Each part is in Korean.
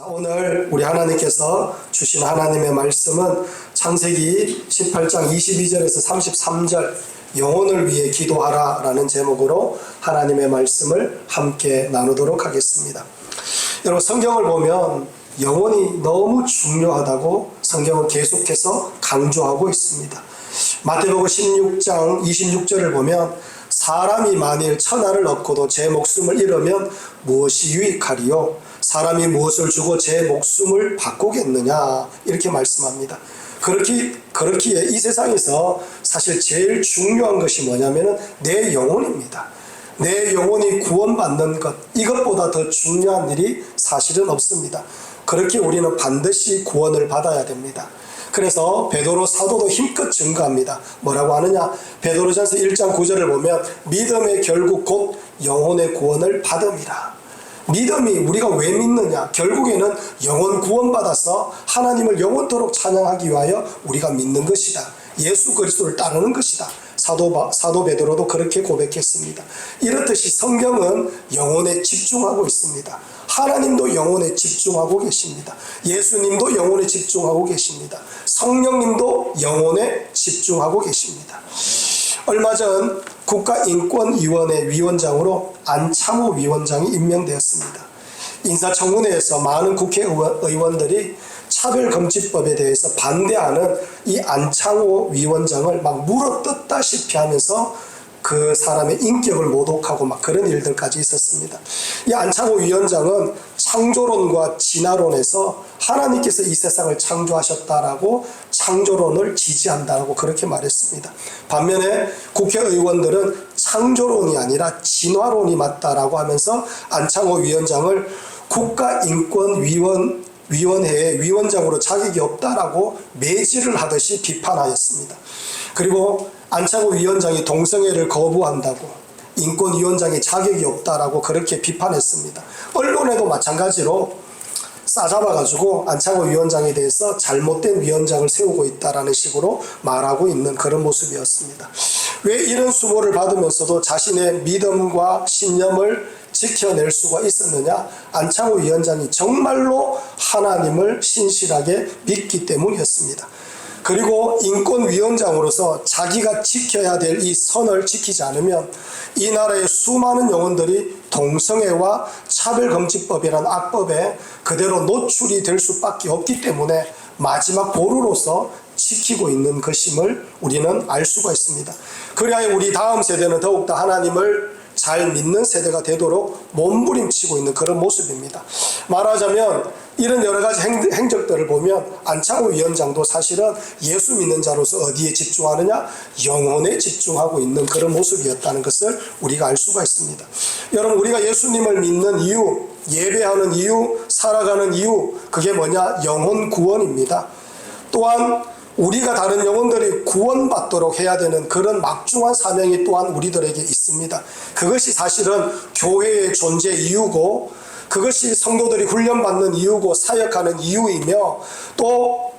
오늘 우리 하나님께서 주신 하나님의 말씀은 창세기 18장 22절에서 33절 영혼을 위해 기도하라 라는 제목으로 하나님의 말씀을 함께 나누도록 하겠습니다. 여러분, 성경을 보면 영혼이 너무 중요하다고 성경은 계속해서 강조하고 있습니다. 마태복음 16장 26절을 보면 사람이 만일 천하를 얻고도 제 목숨을 잃으면 무엇이 유익하리요? 사람이 무엇을 주고 제 목숨을 바꾸겠느냐? 이렇게 말씀합니다. 그렇기에 이 세상에서 사실 제일 중요한 것이 뭐냐면 내 영혼입니다. 내 영혼이 구원받는 것, 이것보다 더 중요한 일이 사실은 없습니다. 그렇게 우리는 반드시 구원을 받아야 됩니다. 그래서 베드로 사도도 힘껏 증거합니다. 뭐라고 하느냐? 베드로전서 1장 9절을 보면 믿음의 결국 곧 영혼의 구원을 받음이라. 믿음이 우리가 왜 믿느냐? 결국에는 영혼 구원받아서 하나님을 영원토록 찬양하기 위하여 우리가 믿는 것이다. 예수 그리스도를 따르는 것이다. 사도 베드로도 그렇게 고백했습니다. 이렇듯이 성경은 영혼에 집중하고 있습니다. 하나님도 영혼에 집중하고 계십니다. 예수님도 영혼에 집중하고 계십니다. 성령님도 영혼에 집중하고 계십니다. 얼마 전 국가인권위원회 위원장으로 안창호 위원장이 임명되었습니다. 인사청문회에서 많은 국회의원들이 차별금지법에 대해서 반대하는 이 안창호 위원장을 막 물어뜯다시피 하면서 그 사람의 인격을 모독하고 막 그런 일들까지 있었습니다. 이 안창호 위원장은 창조론과 진화론에서 하나님께서 이 세상을 창조하셨다라고 창조론을 지지한다라고 그렇게 말했습니다. 반면에 국회의원들은 창조론이 아니라 진화론이 맞다라고 하면서 안창호 위원장을 국가인권위원회의 위원장으로 자격이 없다라고 매질을 하듯이 비판하였습니다. 그리고 안창호 위원장이 동성애를 거부한다고 인권위원장이 자격이 없다라고 그렇게 비판했습니다. 언론에도 마찬가지로 싸잡아가지고 안창호 위원장에 대해서 잘못된 위원장을 세우고 있다라는 식으로 말하고 있는 그런 모습이었습니다. 왜 이런 수모를 받으면서도 자신의 믿음과 신념을 지켜낼 수가 있었느냐? 안창호 위원장이 정말로 하나님을 신실하게 믿기 때문이었습니다. 그리고 인권위원장으로서 자기가 지켜야 될 이 선을 지키지 않으면 이 나라의 수많은 영혼들이 동성애와 차별금지법이라는 악법에 그대로 노출이 될 수밖에 없기 때문에 마지막 보루로서 지키고 있는 것임을 우리는 알 수가 있습니다. 그래야 우리 다음 세대는 더욱더 하나님을 잘 믿는 세대가 되도록 몸부림치고 있는 그런 모습입니다. 말하자면 이런 여러 가지 행적들을 보면 안창호 위원장도 사실은 예수 믿는 자로서 어디에 집중하느냐? 영혼에 집중하고 있는 그런 모습이었다는 것을 우리가 알 수가 있습니다. 여러분, 우리가 예수님을 믿는 이유, 예배하는 이유, 살아가는 이유, 그게 뭐냐? 영혼 구원입니다. 또한 우리가 다른 영혼들이 구원받도록 해야 되는 그런 막중한 사명이 또한 우리들에게 있습니다. 그것이 사실은 교회의 존재 이유고, 그것이 성도들이 훈련받는 이유고 사역하는 이유이며, 또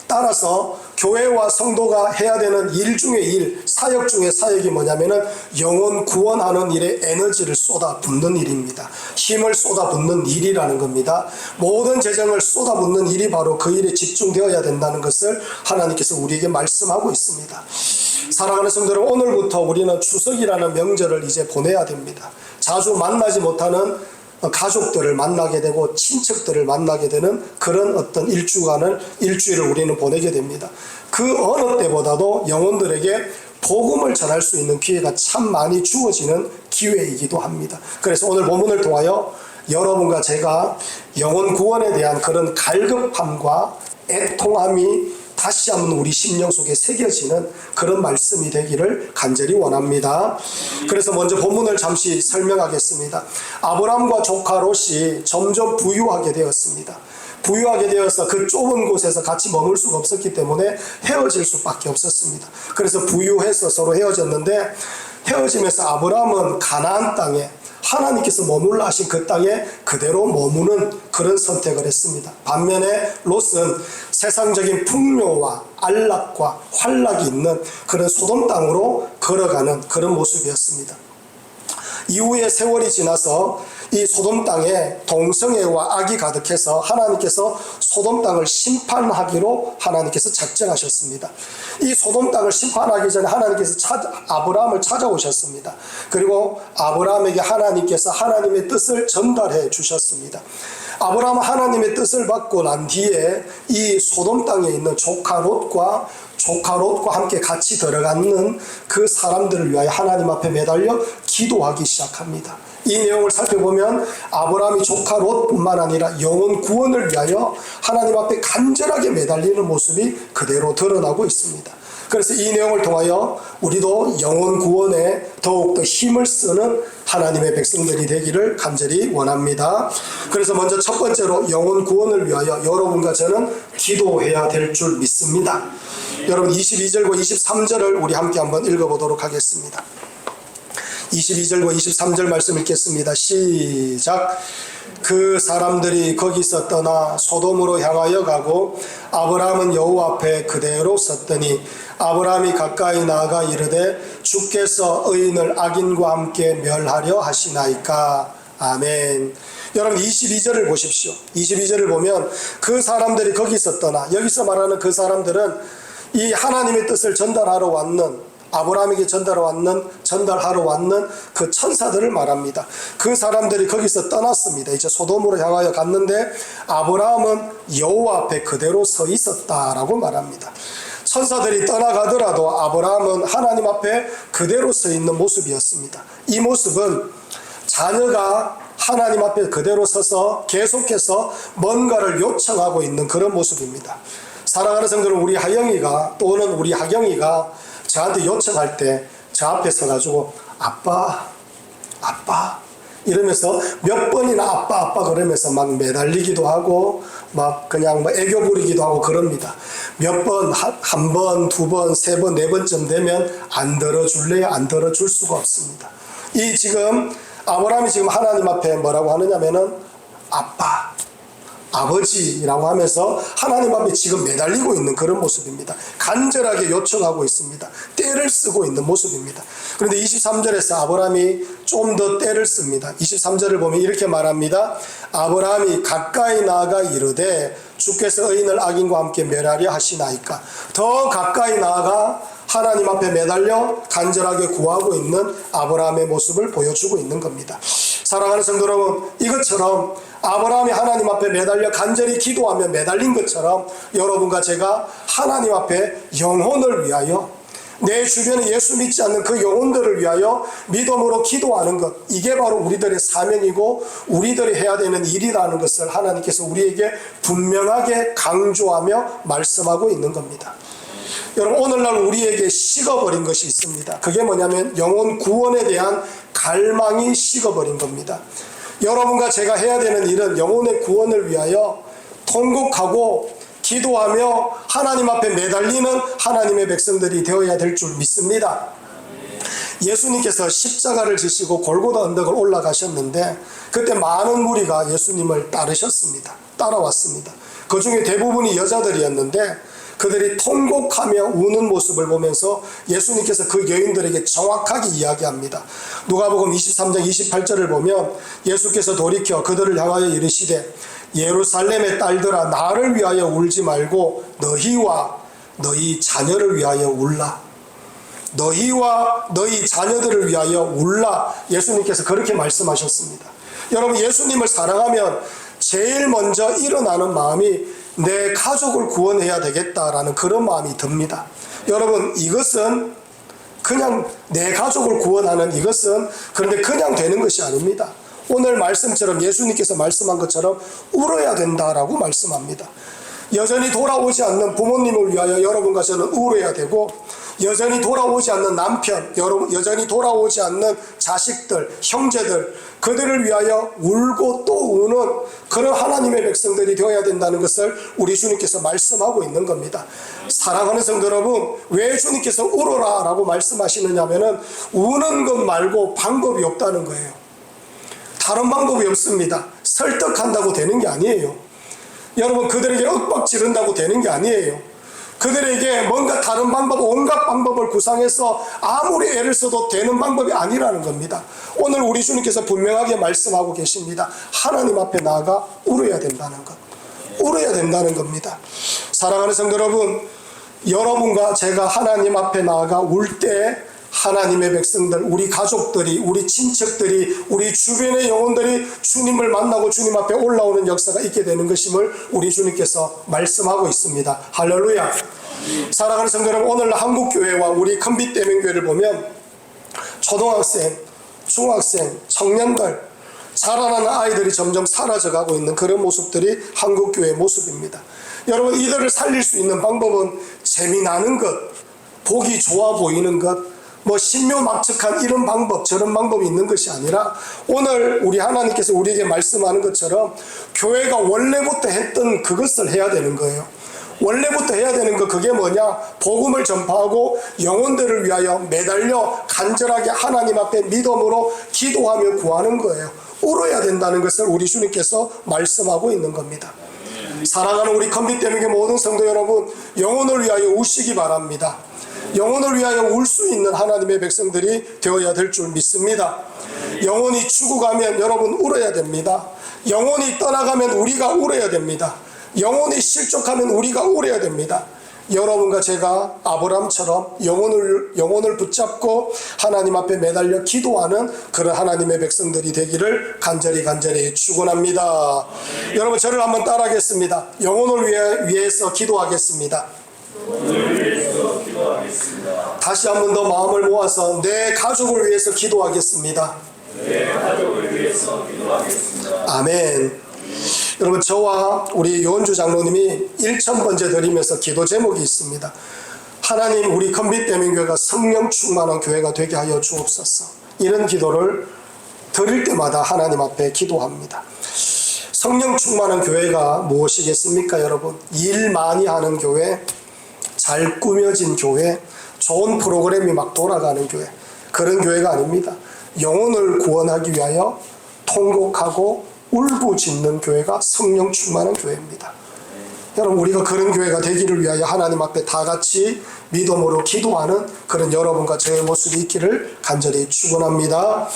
따라서 교회와 성도가 해야 되는 일 중의 일, 사역 중의 사역이 뭐냐면은 영혼 구원하는 일에 에너지를 쏟아붓는 일입니다. 힘을 쏟아붓는 일이라는 겁니다. 모든 재정을 쏟아붓는 일이 바로 그 일에 집중되어야 된다는 것을 하나님께서 우리에게 말씀하고 있습니다. 사랑하는 성도들, 오늘부터 우리는 추석이라는 명절을 이제 보내야 됩니다. 자주 만나지 못하는 가족들을 만나게 되고 친척들을 만나게 되는 그런 어떤 일주일을 우리는 보내게 됩니다. 그 어느 때보다도 영혼들에게 복음을 전할 수 있는 기회가 참 많이 주어지는 기회이기도 합니다. 그래서 오늘 본문을 통하여 여러분과 제가 영혼 구원에 대한 그런 갈급함과 애통함이 다시 한번 우리 심령 속에 새겨지는 그런 말씀이 되기를 간절히 원합니다. 그래서 먼저 본문을 잠시 설명하겠습니다. 아브람과 조카 롯이 점점 부유하게 되었습니다. 부유하게 되어서 그 좁은 곳에서 같이 머물 수가 없었기 때문에 헤어질 수밖에 없었습니다. 그래서 부유해서 서로 헤어졌는데, 헤어지면서 아브람은 가나안 땅에 하나님께서 머물라 하신 그 땅에 그대로 머무는 그런 선택을 했습니다. 반면에 롯은 세상적인 풍요와 안락과 환락이 있는 그런 소돔 땅으로 걸어가는 그런 모습이었습니다. 이후에 세월이 지나서 이 소돔 땅에 동성애와 악이 가득해서 하나님께서 소돔 땅을 심판하기로 하나님께서 작정하셨습니다. 이 소돔 땅을 심판하기 전에 하나님께서 아브라함을 찾아오셨습니다. 그리고 아브라함에게 하나님께서 하나님의 뜻을 전달해 주셨습니다. 아브라함은 하나님의 뜻을 받고 난 뒤에 이 소돔 땅에 있는 조카 롯과 함께 같이 들어가는 그 사람들을 위하여 하나님 앞에 매달려 기도하기 시작합니다. 이 내용을 살펴보면 아브라함이 조카 롯뿐만 아니라 영혼 구원을 위하여 하나님 앞에 간절하게 매달리는 모습이 그대로 드러나고 있습니다. 그래서 이 내용을 통하여 우리도 영혼 구원에 더욱더 힘을 쓰는 하나님의 백성들이 되기를 간절히 원합니다. 그래서 먼저 첫 번째로 영혼 구원을 위하여 여러분과 저는 기도해야 될 줄 믿습니다. 여러분 22절과 23절을 우리 함께 한번 읽어보도록 하겠습니다. 22절과 23절 말씀 읽겠습니다. 시작. 그 사람들이 거기서 떠나 소돔으로 향하여 가고 아브라함은 여호와 앞에 그대로 섰더니 아브라함이 가까이 나아가 이르되 주께서 의인을 악인과 함께 멸하려 하시나이까. 아멘. 여러분 22절을 보십시오. 22절을 보면 그 사람들이 거기서 떠나, 여기서 말하는 그 사람들은 이 하나님의 뜻을 전달하러 왔는, 아브라함에게 전달하러 왔는 그 천사들을 말합니다. 그 사람들이 거기서 떠났습니다. 이제 소돔으로 향하여 갔는데 아브라함은 여호와 앞에 그대로 서 있었다라고 말합니다. 천사들이 떠나가더라도 아브라함은 하나님 앞에 그대로 서 있는 모습이었습니다. 이 모습은 자녀가 하나님 앞에 그대로 서서 계속해서 뭔가를 요청하고 있는 그런 모습입니다. 사랑하는 성도는 우리 하영이가 또는 우리 하경이가 저한테 요청할 때 저 앞에 서가지고 아빠 이러면서 몇 번이나 아빠 그러면서 막 매달리기도 하고 막 그냥 뭐 애교 부리기도 하고 그럽니다. 몇 번, 한 번, 두 번, 세 번, 네 번쯤 되면 안 들어줄래요? 안 들어줄 수가 없습니다. 이 지금 아브라함이 지금 하나님 앞에 뭐라고 하느냐면은 아빠, 아버지라고 하면서 하나님 앞에 지금 매달리고 있는 그런 모습입니다. 간절하게 요청하고 있습니다. 떼를 쓰고 있는 모습입니다. 그런데 23절에서 아브라함이 좀 더 떼를 씁니다. 23절을 보면 이렇게 말합니다. 아브라함이 가까이 나아가 이르되 주께서 의인을 악인과 함께 멸하려 하시나이까. 더 가까이 나아가 하나님 앞에 매달려 간절하게 구하고 있는 아브라함의 모습을 보여주고 있는 겁니다. 사랑하는 성도 여러분, 이것처럼 아브라함이 하나님 앞에 매달려 간절히 기도하며 매달린 것처럼 여러분과 제가 하나님 앞에 영혼을 위하여, 내 주변에 예수 믿지 않는 그 영혼들을 위하여 믿음으로 기도하는 것, 이게 바로 우리들의 사명이고 우리들이 해야 되는 일이라는 것을 하나님께서 우리에게 분명하게 강조하며 말씀하고 있는 겁니다. 여러분, 오늘날 우리에게 식어버린 것이 있습니다. 그게 뭐냐면 영혼 구원에 대한 갈망이 식어버린 겁니다. 여러분과 제가 해야 되는 일은 영혼의 구원을 위하여 통곡하고 기도하며 하나님 앞에 매달리는 하나님의 백성들이 되어야 될 줄 믿습니다. 예수님께서 십자가를 지시고 골고다 언덕을 올라가셨는데 그때 많은 무리가 예수님을 따라왔습니다. 그 중에 대부분이 여자들이었는데 그들이 통곡하며 우는 모습을 보면서 예수님께서 그 여인들에게 정확하게 이야기합니다. 누가복음 23장 28절을 보면 예수께서 돌이켜 그들을 향하여 이르시되 예루살렘의 딸들아, 나를 위하여 울지 말고 너희와 너희 자녀를 위하여 울라. 너희와 너희 자녀들을 위하여 울라. 예수님께서 그렇게 말씀하셨습니다. 여러분, 예수님을 사랑하면 제일 먼저 일어나는 마음이 내 가족을 구원해야 되겠다라는 그런 마음이 듭니다. 여러분, 이것은 그냥 내 가족을 구원하는 이것은 그런데 그냥 되는 것이 아닙니다. 오늘 말씀처럼 예수님께서 말씀한 것처럼 울어야 된다라고 말씀합니다. 여전히 돌아오지 않는 부모님을 위하여 여러분과 저는 울어야 되고, 여전히 돌아오지 않는 남편, 여전히 돌아오지 않는 자식들, 형제들, 그들을 위하여 울고 또 우는 그런 하나님의 백성들이 되어야 된다는 것을 우리 주님께서 말씀하고 있는 겁니다. 사랑하는 성도 여러분, 왜 주님께서 울어라 라고 말씀하시느냐면은 우는 것 말고 방법이 없다는 거예요. 다른 방법이 없습니다. 설득한다고 되는 게 아니에요. 여러분, 그들에게 윽박 지른다고 되는 게 아니에요. 그들에게 뭔가 다른 방법, 온갖 방법을 구상해서 아무리 애를 써도 되는 방법이 아니라는 겁니다. 오늘 우리 주님께서 분명하게 말씀하고 계십니다. 하나님 앞에 나아가 울어야 된다는 것. 울어야 된다는 겁니다. 사랑하는 성도 여러분, 여러분과 제가 하나님 앞에 나아가 울 때 하나님의 백성들, 우리 가족들이, 우리 친척들이, 우리 주변의 영혼들이 주님을 만나고 주님 앞에 올라오는 역사가 있게 되는 것임을 우리 주님께서 말씀하고 있습니다. 할렐루야. 사랑하는 성도 여러분, 오늘 한국교회와 우리 큰빛대명교회를 보면 초등학생, 중학생, 청년들, 자라나는 아이들이 점점 사라져가고 있는 그런 모습들이 한국교회의 모습입니다. 여러분, 이들을 살릴 수 있는 방법은 재미나는 것, 보기 좋아 보이는 것, 신묘막측한 이런 방법 저런 방법이 있는 것이 아니라 오늘 우리 하나님께서 우리에게 말씀하는 것처럼 교회가 원래부터 했던 그것을 해야 되는 거예요. 원래부터 해야 되는 거, 그게 뭐냐? 복음을 전파하고 영혼들을 위하여 매달려 간절하게 하나님 앞에 믿음으로 기도하며 구하는 거예요. 울어야 된다는 것을 우리 주님께서 말씀하고 있는 겁니다. 사랑하는 우리 큰빛대명의 모든 성도 여러분, 영혼을 위하여 우시기 바랍니다. 영혼을 위하여 울 수 있는 하나님의 백성들이 되어야 될 줄 믿습니다. 영혼이 죽어가면 여러분 울어야 됩니다. 영혼이 떠나가면 우리가 울어야 됩니다. 영혼이 실족하면 우리가 울어야 됩니다. 여러분과 제가 아브라함처럼 영혼을 붙잡고 하나님 앞에 매달려 기도하는 그런 하나님의 백성들이 되기를 간절히 축원합니다. 여러분, 저를 한번 따라하겠습니다. 영혼을 위해서 기도하겠습니다. 다시 한 번 더 마음을 모아서 내 가족을 위해서 기도하겠습니다. 아멘. 여러분, 저와 우리 요원주 장로님이 1000번째 드리면서 기도 제목이 있습니다. 하나님, 우리 큰빛대명교회가 성령 충만한 교회가 되게 하여 주옵소서. 이런 기도를 드릴 때마다 하나님 앞에 기도합니다. 성령 충만한 교회가 무엇이겠습니까, 여러분? 일 많이 하는 교회, 잘 꾸며진 교회, 좋은 프로그램이 막 돌아가는 교회, 그런 교회가 아닙니다. 영혼을 구원하기 위하여 통곡하고 울부짖는 교회가 성령 충만한 교회입니다. 여러분, 우리가 그런 교회가 되기를 위하여 하나님 앞에 다 같이 믿음으로 기도하는 그런 여러분과 저의 모습이 있기를 간절히 축원합니다.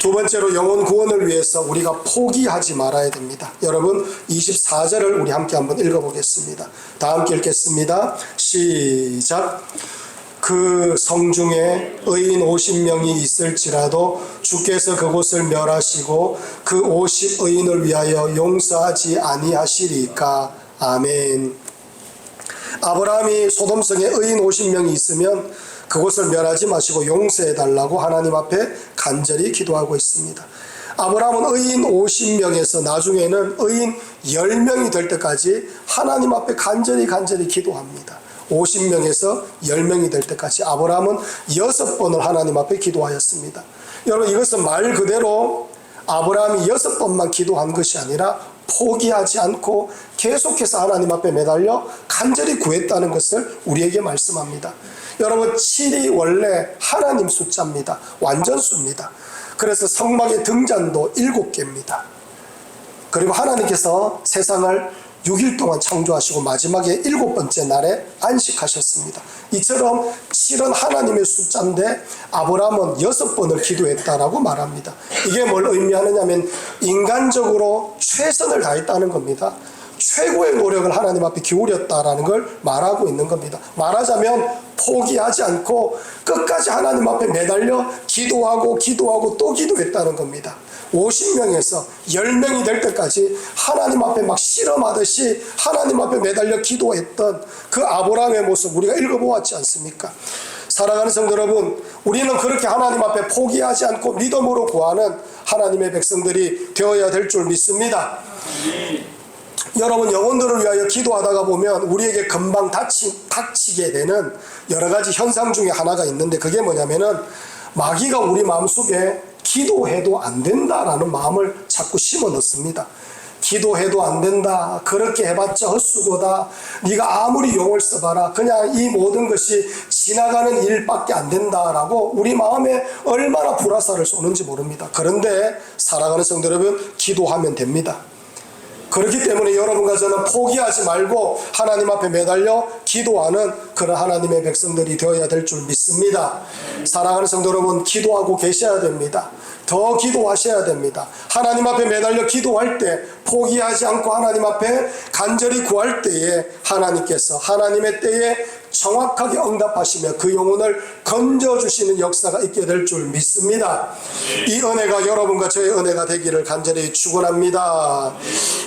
두 번째로, 영혼 구원을 위해서 우리가 포기하지 말아야 됩니다. 여러분, 24절을 우리 함께 한번 읽어보겠습니다. 다 함께 읽겠습니다. 시작. 그 성중에 의인 50명이 있을지라도 주께서 그곳을 멸하시고 그 50의인을 위하여 용서하지 아니하시리까. 아멘. 아브라함이 소돔성에 의인 50명이 있으면 그곳을 멸하지 마시고 용서해달라고 하나님 앞에 간절히 기도하고 있습니다. 아브라함은 의인 50명에서 나중에는 의인 10명이 될 때까지 하나님 앞에 간절히 기도합니다. 50명에서 10명이 될 때까지 아브라함은 6번을 하나님 앞에 기도하였습니다. 여러분, 이것은 말 그대로 아브라함이 6번만 기도한 것이 아니라 포기하지 않고 계속해서 하나님 앞에 매달려 간절히 구했다는 것을 우리에게 말씀합니다. 여러분, 7이 원래 하나님 숫자입니다. 완전수입니다. 그래서 성막의 등잔도 7개입니다. 그리고 하나님께서 세상을 6일 동안 창조하시고 마지막에 7번째 날에 안식하셨습니다. 이처럼 7은 하나님의 숫자인데 아브라함은 6번을 기도했다라고 말합니다. 이게 뭘 의미하느냐면 인간적으로 최선을 다했다는 겁니다. 최고의 노력을 하나님 앞에 기울였다라는 걸 말하고 있는 겁니다. 말하자면 포기하지 않고 끝까지 하나님 앞에 매달려 기도하고 또 기도했다는 겁니다. 50명에서 10명이 될 때까지 하나님 앞에 막 실험하듯이 하나님 앞에 매달려 기도했던 그 아브라함의 모습 우리가 읽어보았지 않습니까? 사랑하는 성도 여러분, 우리는 그렇게 하나님 앞에 포기하지 않고 믿음으로 구하는 하나님의 백성들이 되어야 될 줄 믿습니다. 여러분, 영혼들을 위하여 기도하다가 보면 우리에게 금방 닥치게 되는 여러 가지 현상 중에 하나가 있는데, 그게 뭐냐면은 마귀가 우리 마음속에 기도해도 안 된다라는 마음을 자꾸 심어 넣습니다. 기도해도 안 된다, 그렇게 해봤자 헛수고다, 네가 아무리 용을 써봐라, 그냥 이 모든 것이 지나가는 일밖에 안 된다라고 우리 마음에 얼마나 불화살을 쏘는지 모릅니다. 그런데 사랑하는 성도 여러분, 기도하면 됩니다. 그렇기 때문에 여러분과 저는 포기하지 말고 하나님 앞에 매달려 기도하는 그런 하나님의 백성들이 되어야 될 줄 믿습니다. 사랑하는 성도 여러분, 기도하고 계셔야 됩니다. 더 기도하셔야 됩니다. 하나님 앞에 매달려 기도할 때 포기하지 않고 하나님 앞에 간절히 구할 때에 하나님께서 하나님의 때에 정확하게 응답하시며 그 영혼을 건져주시는 역사가 있게 될 줄 믿습니다. 이 은혜가 여러분과 저의 은혜가 되기를 간절히 축원합니다.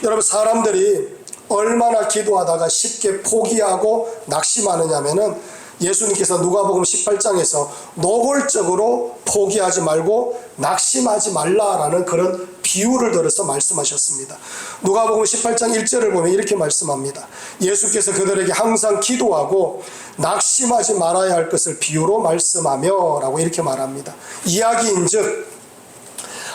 여러분, 사람들이 얼마나 기도하다가 쉽게 포기하고 낙심하느냐면은 예수님께서 누가복음 18장에서 노골적으로 포기하지 말고 낙심하지 말라라는 그런 비유를 들어서 말씀하셨습니다. 누가복음 18장 1절을 보면 이렇게 말씀합니다. 예수께서 그들에게 항상 기도하고 낙심하지 말아야 할 것을 비유로 말씀하며 라고 이렇게 말합니다. 이야기인즉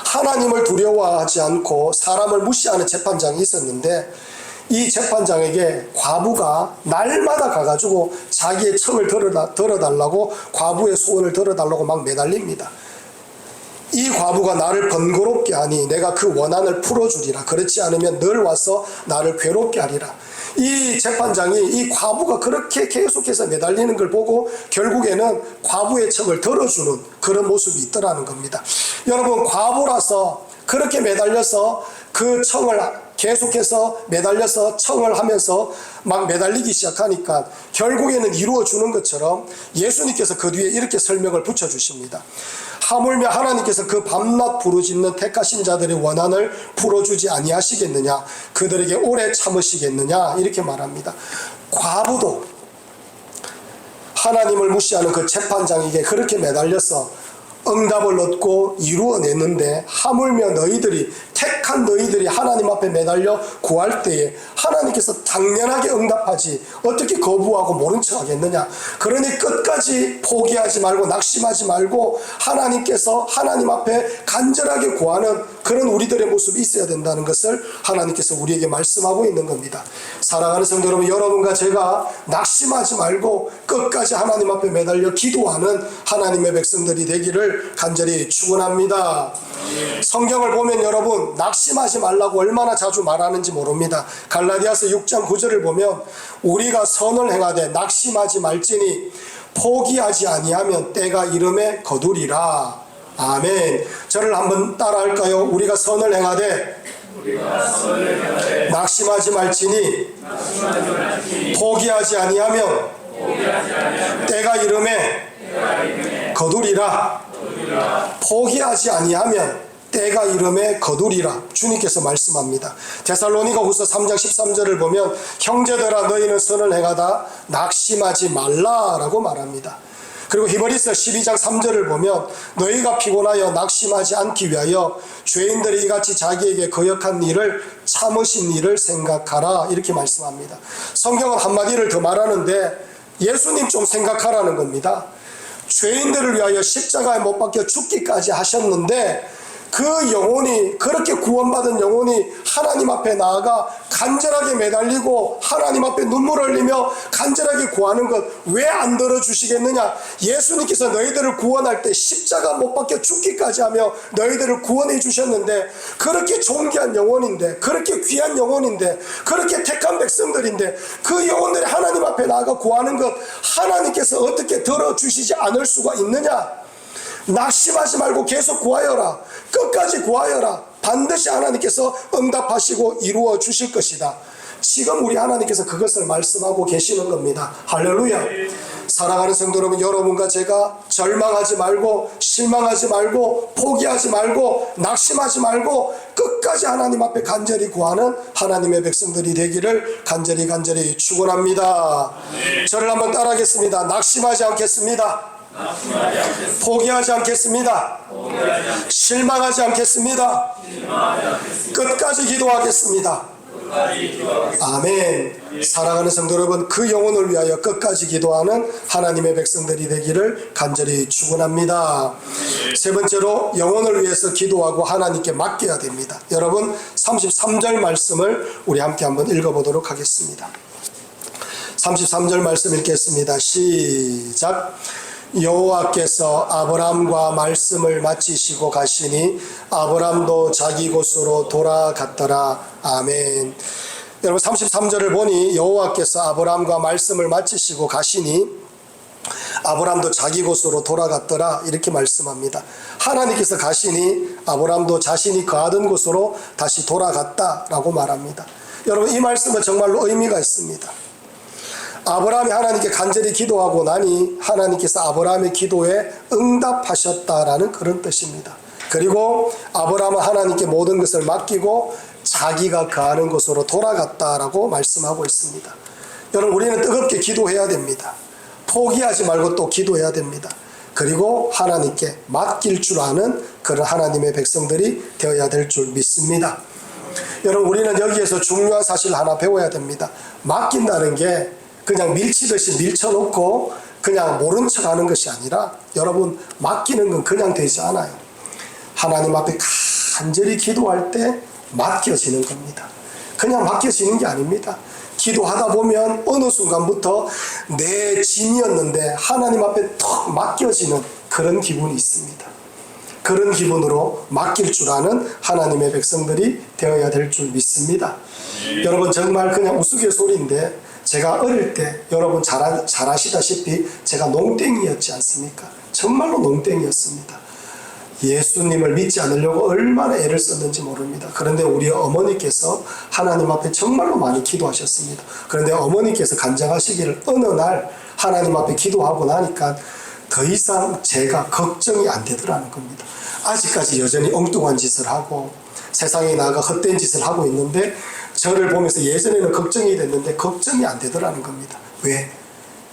하나님을 두려워하지 않고 사람을 무시하는 재판장이 있었는데 이 재판장에게 과부가 날마다 가가지고 자기의 청을 들어달라고 과부의 소원을 들어달라고 막 매달립니다. 이 과부가 나를 번거롭게 하니 내가 그 원한을 풀어주리라. 그렇지 않으면 늘 와서 나를 괴롭게 하리라. 이 재판장이 이 과부가 그렇게 계속해서 매달리는 걸 보고 결국에는 과부의 청을 들어주는 그런 모습이 있더라는 겁니다. 여러분, 과부라서 그렇게 매달려서 그 청을 계속해서 매달려서 청을 하면서 막 매달리기 시작하니까 결국에는 이루어주는 것처럼 예수님께서 그 뒤에 이렇게 설명을 붙여주십니다. 하물며 하나님께서 그 밤낮 부르짖는 택하신 자들의 원한을 풀어주지 아니하시겠느냐, 그들에게 오래 참으시겠느냐, 이렇게 말합니다. 과부도 하나님을 무시하는 그 재판장에게 그렇게 매달려서 응답을 얻고 이루어냈는데 하물며 너희들이 택한 너희들이 하나님 앞에 매달려 구할 때에 하나님께서 당연하게 응답하지 어떻게 거부하고 모른 척 하겠느냐. 그러니 끝까지 포기하지 말고 낙심하지 말고 하나님께서 하나님 앞에 간절하게 구하는 그런 우리들의 모습이 있어야 된다는 것을 하나님께서 우리에게 말씀하고 있는 겁니다. 사랑하는 성도 여러분, 여러분과 제가 낙심하지 말고 끝까지 하나님 앞에 매달려 기도하는 하나님의 백성들이 되기를 간절히 축원합니다. 성경을 보면 여러분, 낙심하지 말라고 얼마나 자주 말하는지 모릅니다. 갈라디아서 6장 9절을 보면 우리가 선을 행하되 낙심하지 말지니 포기하지 아니하면 때가 이름에 거두리라. 아멘. 저를 한번 따라할까요? 우리가 선을 행하되 낙심하지 말지니 포기하지 아니하면 때가 이름에 거두리라. 포기하지 아니하면 때가 이름에 거두리라. 주님께서 말씀합니다. 데살로니가후서 3장 13절을 보면 형제들아 너희는 선을 행하다 낙심하지 말라라고 말합니다. 그리고 히브리서 12장 3절을 보면 너희가 피곤하여 낙심하지 않기 위하여 죄인들이 이같이 자기에게 거역한 일을 참으신 일을 생각하라, 이렇게 말씀합니다. 성경은 한마디를 더 말하는데 예수님 좀 생각하라는 겁니다. 죄인들을 위하여 십자가에 못 박혀 죽기까지 하셨는데 그 영혼이, 그렇게 구원받은 영혼이 하나님 앞에 나아가 간절하게 매달리고 하나님 앞에 눈물을 흘리며 간절하게 구하는 것 왜 안 들어주시겠느냐. 예수님께서 너희들을 구원할 때 십자가 못 박혀 죽기까지 하며 너희들을 구원해 주셨는데 그렇게 존귀한 영혼인데, 그렇게 귀한 영혼인데, 그렇게 택한 백성들인데 그 영혼들이 하나님 앞에 나아가 구하는 것 하나님께서 어떻게 들어주시지 않을 수가 있느냐. 낙심하지 말고 계속 구하여라. 끝까지 구하여라. 반드시 하나님께서 응답하시고 이루어 주실 것이다. 지금 우리 하나님께서 그것을 말씀하고 계시는 겁니다. 할렐루야. 사랑하는 성도 여러분, 여러분과 제가 절망하지 말고 실망하지 말고 포기하지 말고 낙심하지 말고 끝까지 하나님 앞에 간절히 구하는 하나님의 백성들이 되기를 간절히 축원합니다. 저를 한번 따라하겠습니다. 낙심하지 않겠습니다. 포기하지 않겠습니다. 실망하지 않겠습니다. 끝까지 기도하겠습니다. 아멘. 사랑하는 성도 여러분, 그 영혼을 위하여 끝까지 기도하는 하나님의 백성들이 되기를 간절히 축원합니다. 세 번째로 영혼을 위해서 기도하고 하나님께 맡겨야 됩니다. 여러분, 33절 말씀을 우리 함께 한번 읽어보도록 하겠습니다. 33절 말씀 읽겠습니다. 시작. 여호와께서 아브람과 말씀을 마치시고 가시니 아브람도 자기 곳으로 돌아갔더라. 아멘. 여러분 33절을 보니 여호와께서 아브람과 말씀을 마치시고 가시니 아브람도 자기 곳으로 돌아갔더라 이렇게 말씀합니다. 하나님께서 가시니 아브람도 자신이 거하던 곳으로 다시 돌아갔다라고 말합니다. 여러분 이 말씀은 정말로 의미가 있습니다. 아브라함이 하나님께 간절히 기도하고 나니 하나님께서 아브라함의 기도에 응답하셨다라는 그런 뜻입니다. 그리고 아브라함은 하나님께 모든 것을 맡기고 자기가 거하는 곳으로 돌아갔다라고 말씀하고 있습니다. 여러분 우리는 뜨겁게 기도해야 됩니다. 포기하지 말고 또 기도해야 됩니다. 그리고 하나님께 맡길 줄 아는 그런 하나님의 백성들이 되어야 될 줄 믿습니다. 여러분 우리는 여기에서 중요한 사실 하나 배워야 됩니다. 맡긴다는 게 그냥 밀치듯이 밀쳐놓고 그냥 모른 척 하는 것이 아니라 여러분 맡기는 건 그냥 되지 않아요. 하나님 앞에 간절히 기도할 때 맡겨지는 겁니다. 그냥 맡겨지는 게 아닙니다. 기도하다 보면 어느 순간부터 내 짐이었는데 하나님 앞에 턱 맡겨지는 그런 기분이 있습니다. 그런 기분으로 맡길 줄 아는 하나님의 백성들이 되어야 될 줄 믿습니다. 여러분 정말 그냥 우스갯소리인데 제가 어릴 때 여러분 잘 아시다시피 제가 농땡이였지 않습니까? 정말로 농땡이였습니다. 예수님을 믿지 않으려고 얼마나 애를 썼는지 모릅니다. 그런데 우리 어머니께서 하나님 앞에 정말로 많이 기도하셨습니다. 그런데 어머니께서 간증하시기를 어느 날 하나님 앞에 기도하고 나니까 더 이상 제가 걱정이 안 되더라는 겁니다. 아직까지 여전히 엉뚱한 짓을 하고 세상에 나가 헛된 짓을 하고 있는데 저를 보면서 예전에는 걱정이 됐는데 걱정이 안 되더라는 겁니다. 왜?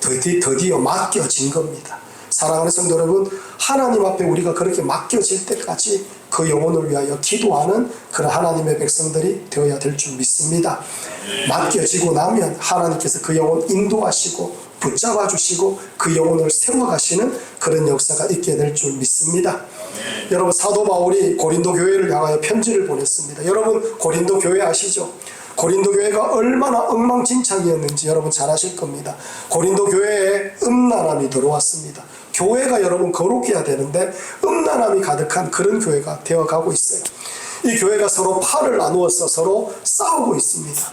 드디어 맡겨진 겁니다. 사랑하는 성도 여러분, 하나님 앞에 우리가 그렇게 맡겨질 때까지 그 영혼을 위하여 기도하는 그런 하나님의 백성들이 되어야 될 줄 믿습니다. 맡겨지고 나면 하나님께서 그 영혼 인도하시고 붙잡아 주시고 그 영혼을 세워가시는 그런 역사가 있게 될 줄 믿습니다. 여러분 사도 바울이 고린도 교회를 향하여 편지를 보냈습니다. 여러분 고린도 교회 아시죠? 고린도 교회가 얼마나 엉망진창이었는지 여러분 잘 아실 겁니다. 고린도 교회에 음란함이 들어왔습니다. 교회가 여러분 거룩해야 되는데 음란함이 가득한 그런 교회가 되어가고 있어요. 이 교회가 서로 팔을 나누어서 서로 싸우고 있습니다.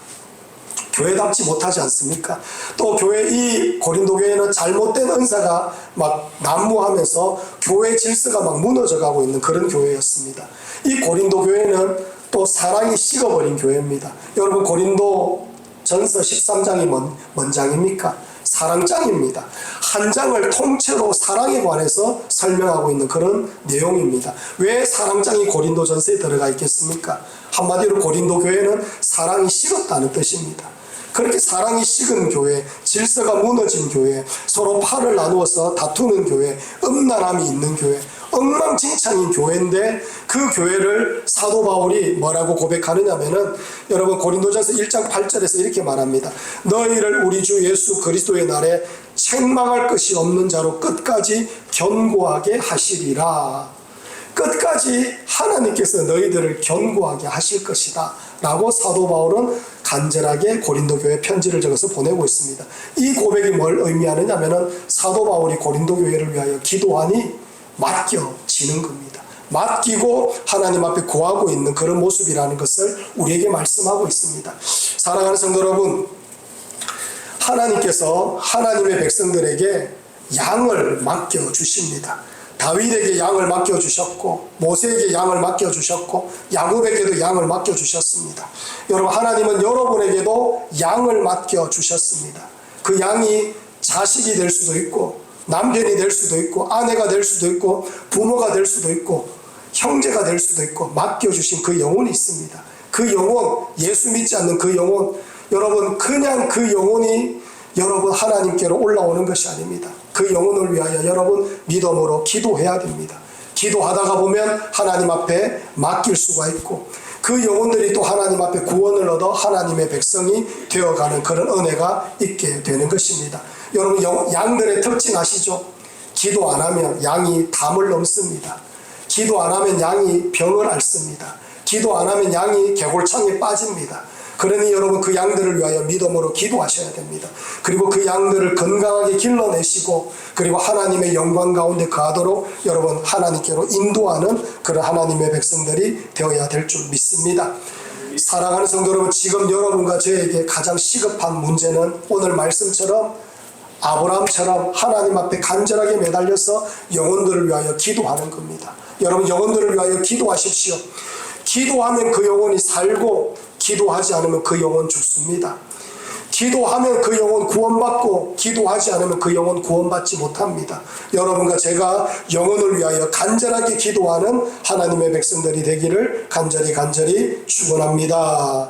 교회답지 못하지 않습니까? 또 교회 이 고린도 교회는 잘못된 은사가 막 난무하면서 교회 질서가 막 무너져가고 있는 그런 교회였습니다. 이 고린도 교회는 또 사랑이 식어버린 교회입니다. 여러분 고린도 전서 13장이 뭔 장입니까? 사랑장입니다. 한 장을 통째로 사랑에 관해서 설명하고 있는 그런 내용입니다. 왜 사랑장이 고린도 전서에 들어가 있겠습니까? 한마디로 고린도 교회는 사랑이 식었다는 뜻입니다. 그렇게 사랑이 식은 교회, 질서가 무너진 교회, 서로 팔을 나누어서 다투는 교회, 음란함이 있는 교회, 엉망진창인 교회인데 그 교회를 사도 바울이 뭐라고 고백하느냐면은 여러분 고린도전서 1장 8절에서 이렇게 말합니다. 너희를 우리 주 예수 그리스도의 날에 책망할 것이 없는 자로 끝까지 견고하게 하시리라. 끝까지 하나님께서 너희들을 견고하게 하실 것이다 라고 사도 바울은 간절하게 고린도 교회 편지를 적어서 보내고 있습니다. 이 고백이 뭘 의미하느냐면은 사도 바울이 고린도 교회를 위하여 기도하니 맡겨지는 겁니다. 맡기고 하나님 앞에 구하고 있는 그런 모습이라는 것을 우리에게 말씀하고 있습니다. 사랑하는 성도 여러분, 하나님께서 하나님의 백성들에게 양을 맡겨주십니다. 다윗에게 양을 맡겨주셨고 모세에게 양을 맡겨주셨고 야곱에게도 양을 맡겨주셨습니다. 여러분 하나님은 여러분에게도 양을 맡겨주셨습니다. 그 양이 자식이 될 수도 있고 남편이 될 수도 있고 아내가 될 수도 있고 부모가 될 수도 있고 형제가 될 수도 있고 맡겨주신 그 영혼이 있습니다. 그 영혼, 예수 믿지 않는 그 영혼, 여러분 그냥 그 영혼이 여러분 하나님께로 올라오는 것이 아닙니다. 그 영혼을 위하여 여러분 믿음으로 기도해야 됩니다. 기도하다가 보면 하나님 앞에 맡길 수가 있고 그 영혼들이 또 하나님 앞에 구원을 얻어 하나님의 백성이 되어가는 그런 은혜가 있게 되는 것입니다. 여러분 양들의 특징 아시죠? 기도 안 하면 양이 담을 넘습니다. 기도 안 하면 양이 병을 앓습니다. 기도 안 하면 양이 개골창에 빠집니다. 그러니 여러분 그 양들을 위하여 믿음으로 기도하셔야 됩니다. 그리고 그 양들을 건강하게 길러내시고 그리고 하나님의 영광 가운데 거하도록 여러분 하나님께로 인도하는 그런 하나님의 백성들이 되어야 될 줄 믿습니다. 사랑하는 성도 여러분, 지금 여러분과 저에게 가장 시급한 문제는 오늘 말씀처럼 아브라함처럼 하나님 앞에 간절하게 매달려서 영혼들을 위하여 기도하는 겁니다. 여러분 영혼들을 위하여 기도하십시오. 기도하면 그 영혼이 살고 기도하지 않으면 그 영혼 죽습니다. 기도하면 그 영혼 구원받고 기도하지 않으면 그 영혼 구원받지 못합니다. 여러분과 제가 영혼을 위하여 간절하게 기도하는 하나님의 백성들이 되기를 간절히 축원합니다.